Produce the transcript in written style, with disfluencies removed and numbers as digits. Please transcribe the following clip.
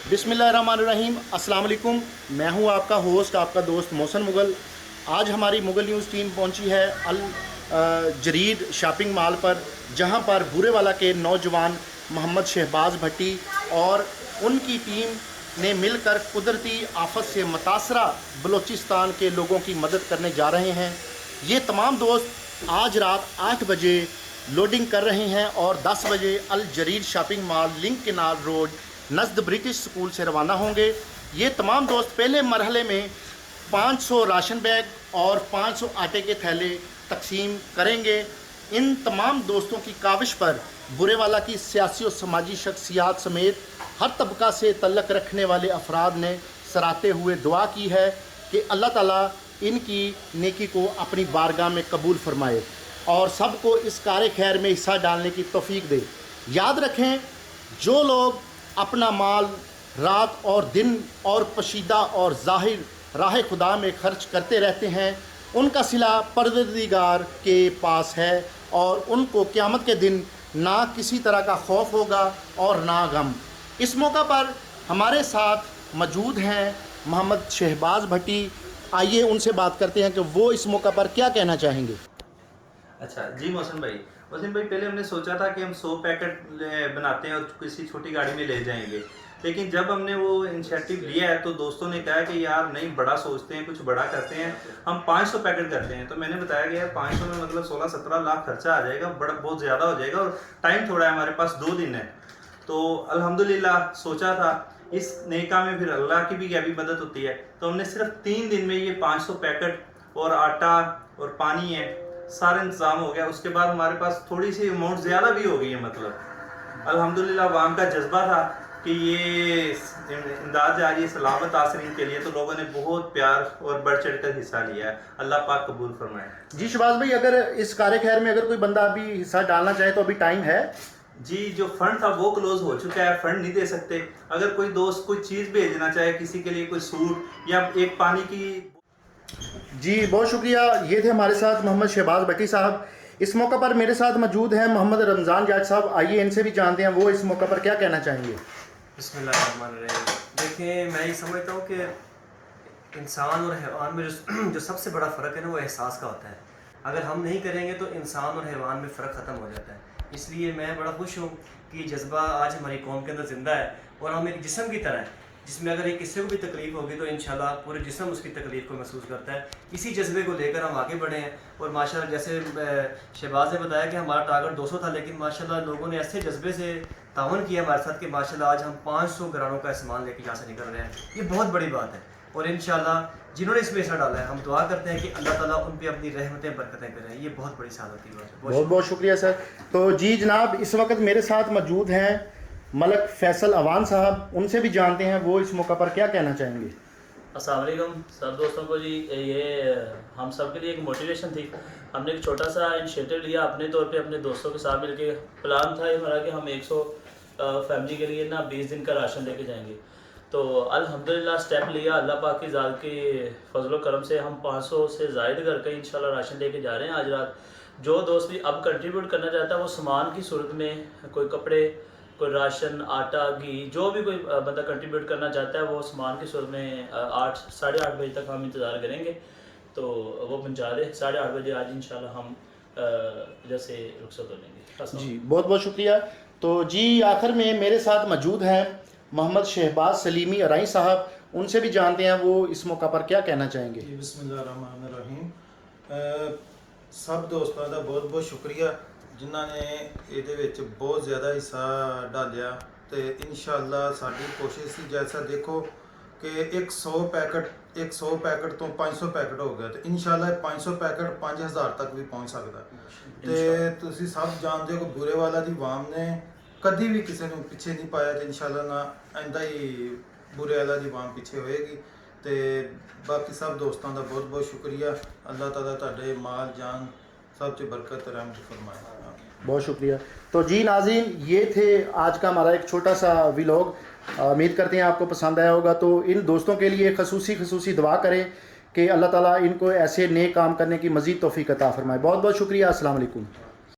बिस्मिल्लाहिर्रहमानिर्रहीम। अस्सलाम वालेकुम। मैं हूं आपका होस्ट, आपका दोस्त मोहसिन मुगल। आज हमारी मुगल न्यूज़ टीम पहुंची है अल जरीद शॉपिंग मॉल पर, जहां पर बुरेवाला के नौजवान मोहम्मद शहबाज भट्टी और उनकी टीम ने मिलकर कुदरती आफत से मुतासरा बलूचिस्तान के लोगों की मदद करने जा रहे हैं। ये तमाम दोस्त आज रात 8 बजे लोडिंग कर रहे हैं और 10 बजे Al Jarid shopping mall link canal road नज़द ब्रिटिश स्कूल से रवाना होंगे। ये तमाम दोस्त पहले मरहले में 500 राशन बैग और 500 आटे के थैले तकसीम करेंगे। इन तमाम दोस्तों की काविश पर बुरेवाला की सियासी और समाजी शख्सियात समेत हर तबका से तल्लक रखने वाले अफराद ने सराहते हुए दुआ की है कि अल्लाह ताला इनकी नेकी को अपनी बारगाह में कबूल फरमाए और सबको इस कार खैर में हिस्सा डालने की तौफीक दे। याद रखें, जो लोग अपना माल रात और दिन और पशीदा और ज़ाहिर राह खुदा में खर्च करते रहते हैं, उनका सिला परवरदिगार के पास है और उनको क़यामत के दिन ना किसी तरह का खौफ होगा और ना गम। इस मौका पर हमारे साथ मौजूद हैं मोहम्मद शहबाज भट्टी। आइए उनसे बात करते हैं कि वो इस मौका पर क्या कहना चाहेंगे। अच्छा जी मोहसिन भाई, पहले हमने सोचा था कि हम 100 पैकेट बनाते हैं और किसी छोटी गाड़ी में ले जाएंगे, लेकिन जब हमने वो इनिशिएटिव लिया है तो दोस्तों ने कहा कि यार नहीं, बड़ा सोचते हैं, कुछ बड़ा करते हैं, हम 500 पैकेट करते हैं। तो मैंने बताया कि यार 500 में मतलब 16-17 लाख खर्चा आ जाएगा, बड़ा बहुत ज़्यादा हो जाएगा और टाइम थोड़ा है, हमारे पास 2 दिन है। तो अल्हम्दुलिल्लाह सोचा था, इस नए काम में फिर अल्लाह की भी क्या भी मदद होती है। तो हमने सिर्फ 3 दिन में ये 500 पैकेट और आटा और पानी है सारा इंतज़ाम हो गया। उसके बाद हमारे पास थोड़ी सी अमाउंट ज़्यादा भी हो गई है। मतलब अल्हम्दुलिल्लाह वाम का जज्बा था कि ये इमदाद जा रही है सलामत आसरीन के लिए, तो लोगों ने बहुत प्यार और बढ़ चढ़ कर हिस्सा लिया है। अल्लाह पाक कबूल फरमाए। जी शहबाज भाई, अगर इस कार खैर में अगर कोई बंदा अभी हिस्सा डालना चाहे तो अभी टाइम है? जी, जो फंड था वो क्लोज हो चुका है, फंड नहीं दे सकते। अगर कोई दोस्त कोई चीज़ भेजना चाहे, किसी के लिए कोई सूट या एक पानी की। जी बहुत शुक्रिया। ये थे हमारे साथ मोहम्मद शहबाज भट्टी साहब। इस मौका पर मेरे साथ मौजूद हैं मोहम्मद रमज़ान जाट साहब। आइए इनसे भी जानते हैं वो इस मौका पर क्या कहना चाहेंगे। बिस्मिल्लाहिर्रहमानिर्रहीम। देखिए, मैं ये समझता हूँ कि इंसान और हैवान में जो सबसे बड़ा फ़र्क है ना, वो एहसास का होता है। अगर हम नहीं करेंगे तो इंसान और हैवान में फ़र्क ख़त्म हो जाता है। इसलिए मैं बड़ा खुश हूँ कि ये जज्बा आज हमारी कौम के अंदर ज़िंदा है और हम एक जिस्म की तरह है, जिसमें अगर एक किसी को भी तकलीफ़ होगी तो इंशाल्लाह पूरे जिस्म उसकी तकलीफ़ को महसूस करता है। इसी जज्बे को लेकर हम आगे बढ़े हैं और माशाल्लाह जैसे शहबाज ने बताया कि हमारा टारगेट 200 था, लेकिन माशाल्लाह लोगों ने ऐसे जज्बे से ताउन किया हमारे साथ कि माशाल्लाह आज हम 500 घरानों का सामान लेकर यहाँ से निकल रहे हैं। ये बहुत बड़ी बात है और इंशाल्लाह जिन्होंने इसमें हिस्सा डाला है, हम दुआ करते हैं कि अल्लाह ताला उन पे अपनी रहमतें बरकतें करें। ये बहुत बड़ी सादत की बात है। बहुत बहुत शुक्रिया सर। तो जी जनाब, इस वक्त मेरे साथ मौजूद हैं मलक फैसल अवान साहब। उनसे भी जानते हैं वो इस मौका पर क्या कहना चाहेंगे। अस्सलाम वालेकुम सब दोस्तों को। जी ये हम सब के लिए एक मोटिवेशन थी। हमने एक छोटा सा इनिशिएटिव लिया अपने तौर पे, अपने दोस्तों के साथ मिलके। प्लान था हमारा कि हम 100 फैमिली के लिए ना 20 दिन का राशन लेके जाएंगे। तो अल्हम्दुलिल्लाह स्टेप लिया, अल्लाह पाक की ज़ात के फजल करम से हम 500 से ज़ायद करके इंशाल्लाह राशन लेके जा रहे हैं आज रात। जो दोस्त भी अब कंट्रीब्यूट करना चाहता है वो सामान की सूरत में, कोई कपड़े, कोई राशन, आटा, घी, जो भी कोई बंदा कंट्रीब्यूट करना चाहता है वो सामान की सूरत में 8-8:30 बजे तक हम इंतज़ार करेंगे तो वो पहुँचा दे। 8:30 बजे आज इंशाल्लाह हम जैसे रुखसत हो लेंगे। जी बहुत बहुत शुक्रिया। तो जी आखिर में मेरे साथ मौजूद हैं मोहम्मद शहबाज सलीमी अराई साहब। उनसे भी जानते हैं वो इस मौका पर क्या कहना चाहेंगे। बिस्मिल्लाहिर्रहमानिर्रहीम। सब दोस्तों का बहुत बहुत शुक्रिया जिन्होंने ये बहुत ज़्यादा हिस्सा डालिया। तो इंशाअल्लाह साड़ी कोशिश ही जैसा देखो कि 100 पैकेट तो 500 पैकेट हो गया, तो इंशाअल्लाह 500 पैकेट 5000 तक भी पहुँच सकता है। तो तुसी सब जानते हो कि बुरेवाला दी वाम ने कभी भी किसी को पिछे नहीं पाया, तो इंशाअल्लाह ना आइंदा ही बुरेवाला दी वाम पिछे होएगी। तो बाकी सब दोस्तों का बहुत बहुत शुक्रिया। अल्लाह ताला तुहाडे माल जान सब च बरकत रहमत फरमाए। बहुत शुक्रिया। तो जी नाज़रीन, ये थे आज का हमारा एक छोटा सा व्लॉग। उम्मीद करते हैं आपको पसंद आया होगा। तो इन दोस्तों के लिए खसूसी दुआ करें कि अल्लाह ताला इनको ऐसे नेक काम करने की मज़ीद तौफीक अता फरमाए। बहुत बहुत शुक्रिया। अस्सलाम वालेकुम।